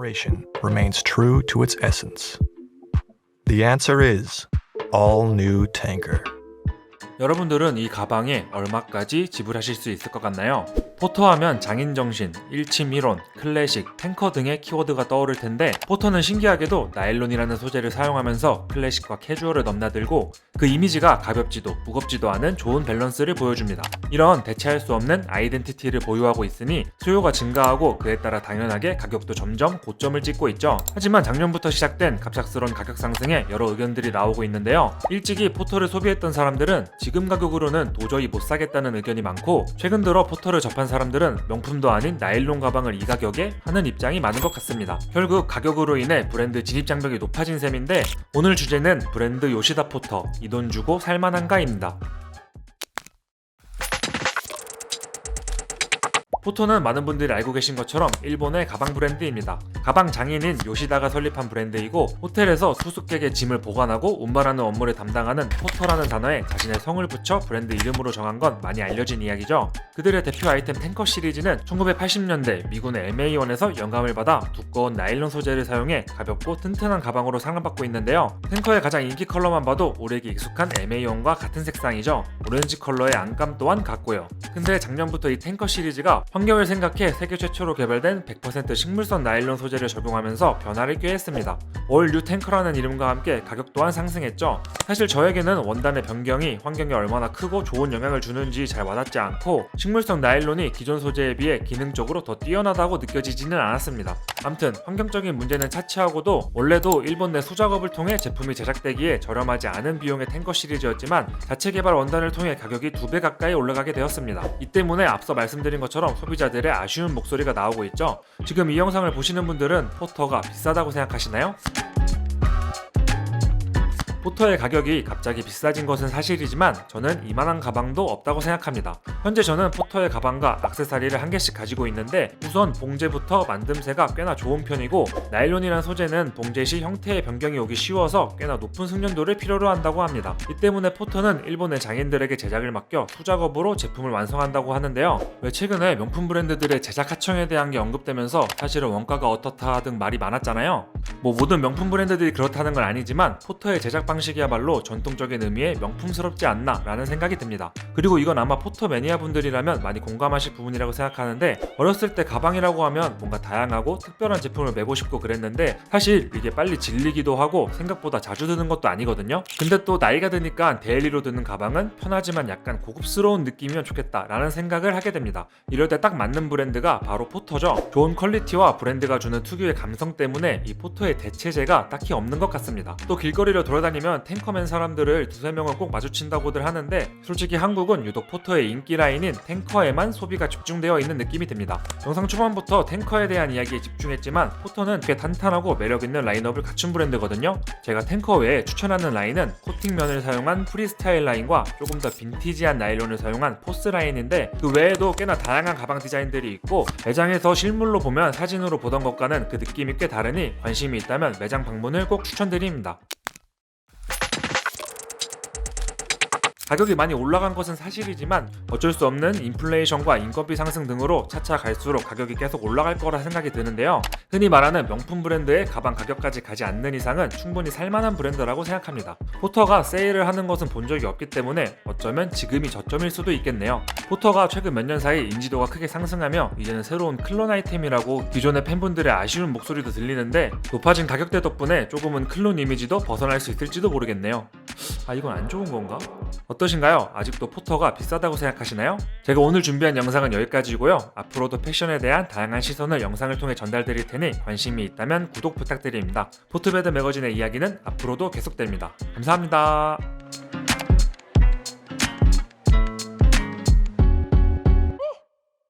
generation remains true to its essence? The answer is all new tanker. 여러분들은 이 가방에 얼마까지 지불하실 수 있을 것 같나요? 포터하면 장인정신, 일침이론, 클래식, 탱커 등의 키워드가 떠오를 텐데 포터는 신기하게도 나일론이라는 소재를 사용하면서 클래식과 캐주얼을 넘나들고 그 이미지가 가볍지도 무겁지도 않은 좋은 밸런스를 보여줍니다. 이런 대체할 수 없는 아이덴티티를 보유하고 있으니 수요가 증가하고 그에 따라 당연하게 가격도 점점 고점을 찍고 있죠. 하지만 작년부터 시작된 갑작스러운 가격 상승에 여러 의견들이 나오고 있는데요. 일찍이 포터를 소비했던 사람들은 지금 가격으로는 도저히 못 사겠다는 의견이 많고 최근 들어 포터를 접한 사람들은 명품도 아닌 나일론 가방을 이 가격에 하는 입장이 많은 것 같습니다. 결국 가격으로 인해 브랜드 진입 장벽이 높아진 셈인데 오늘 주제는 브랜드 요시다 포터, 이 돈 주고 살만한가입니다. 포터는 많은 분들이 알고 계신 것처럼 일본의 가방 브랜드입니다. 가방 장인인 요시다가 설립한 브랜드이고 호텔에서 수수께끼 짐을 보관하고 운반하는 업무를 담당하는 포터라는 단어에 자신의 성을 붙여 브랜드 이름으로 정한 건 많이 알려진 이야기죠. 그들의 대표 아이템 탱커 시리즈는 1980년대 미군의 MA1에서 영감을 받아 두꺼운 나일론 소재를 사용해 가볍고 튼튼한 가방으로 사랑받고 있는데요. 탱커의 가장 인기 컬러만 봐도 우리에게 익숙한 MA1과 같은 색상이죠. 오렌지 컬러의 안감 또한 같고요. 근데 작년부터 이 탱커 시리즈가 환경을 생각해 세계 최초로 개발된 100% 식물성 나일론 소재를 적용하면서 변화를 꾀했습니다. 올 뉴 탱커라는 이름과 함께 가격 또한 상승했죠. 사실 저에게는 원단의 변경이 환경에 얼마나 크고 좋은 영향을 주는지 잘 와닿지 않고 식물성 나일론이 기존 소재에 비해 기능적으로 더 뛰어나다고 느껴지지는 않았습니다. 암튼 환경적인 문제는 차치하고도 원래도 일본 내 수작업을 통해 제품이 제작되기에 저렴하지 않은 비용의 탱커 시리즈였지만 자체 개발 원단을 통해 가격이 2배 가까이 올라가게 되었습니다. 이 때문에 앞서 말씀드린 것처럼 소비자들의 아쉬운 목소리가 나오고 있죠. 지금 이 영상을 보시는 분들은 포터가 비싸다고 생각하시나요? 포터의 가격이 갑자기 비싸진 것은 사실이지만 저는 이만한 가방도 없다고 생각합니다. 현재 저는 포터의 가방과 액세서리를 한 개씩 가지고 있는데 우선 봉제부터 만듦새가 꽤나 좋은 편이고 나일론이란 소재는 봉제 시 형태의 변경이 오기 쉬워서 꽤나 높은 숙련도를 필요로 한다고 합니다. 이 때문에 포터는 일본의 장인들에게 제작을 맡겨 수작업으로 제품을 완성한다고 하는데요. 왜 최근에 명품 브랜드들의 제작 하청에 대한 게 언급되면서 사실은 원가가 어떻다 등 말이 많았잖아요. 모든 명품 브랜드들이 그렇다는 건 아니지만 포터의 제작 방식이야말로 전통적인 의미의 명품스럽지 않나 라는 생각이 듭니다. 그리고 이건 아마 포터 매니아 분들이라면 많이 공감하실 부분이라고 생각하는데 어렸을 때 가방이라고 하면 뭔가 다양하고 특별한 제품을 메고 싶고 그랬는데 사실 이게 빨리 질리기도 하고 생각보다 자주 드는 것도 아니거든요. 근데 또 나이가 드니까 데일리로 드는 가방은 편하지만 약간 고급스러운 느낌이면 좋겠다 라는 생각을 하게 됩니다. 이럴 때 딱 맞는 브랜드가 바로 포터죠. 좋은 퀄리티와 브랜드가 주는 특유의 감성 때문에 이 포터의 대체제가 딱히 없는 것 같습니다. 또 길거리를 돌아다니면 탱커맨 사람들을 두세 명을 꼭 마주친다고들 하는데 솔직히 한국은 유독 포터의 인기 라인인 탱커에만 소비가 집중되어 있는 느낌이 듭니다. 영상 초반부터 탱커에 대한 이야기에 집중했지만 포터는 꽤 탄탄하고 매력있는 라인업을 갖춘 브랜드거든요. 제가 탱커 외에 추천하는 라인은 코팅면을 사용한 프리스타일 라인과 조금 더 빈티지한 나일론을 사용한 포스 라인인데 그 외에도 꽤나 다양한 가방 디자인들이 있고 매장에서 실물로 보면 사진으로 보던 것과는 그 느낌이 꽤 다르니 관심이 있다면 매장 방문을 꼭 추천드립니다. 가격이 많이 올라간 것은 사실이지만 어쩔 수 없는 인플레이션과 인건비 상승 등으로 차차 갈수록 가격이 계속 올라갈 거라 생각이 드는데요. 흔히 말하는 명품 브랜드의 가방 가격까지 가지 않는 이상은 충분히 살만한 브랜드라고 생각합니다. 포터가 세일을 하는 것은 본 적이 없기 때문에 어쩌면 지금이 저점일 수도 있겠네요. 포터가 최근 몇 년 사이 인지도가 크게 상승하며 이제는 새로운 클론 아이템이라고 기존의 팬분들의 아쉬운 목소리도 들리는데 높아진 가격대 덕분에 조금은 클론 이미지도 벗어날 수 있을지도 모르겠네요. 이건 안 좋은 건가? 어떠신가요? 아직도 포터가 비싸다고 생각하시나요? 제가 오늘 준비한 영상은 여기까지고요. 앞으로도 패션에 대한 다양한 시선을 영상을 통해 전달드릴 테니 관심이 있다면 구독 부탁드립니다. 포트베드 매거진의 이야기는 앞으로도 계속됩니다. 감사합니다.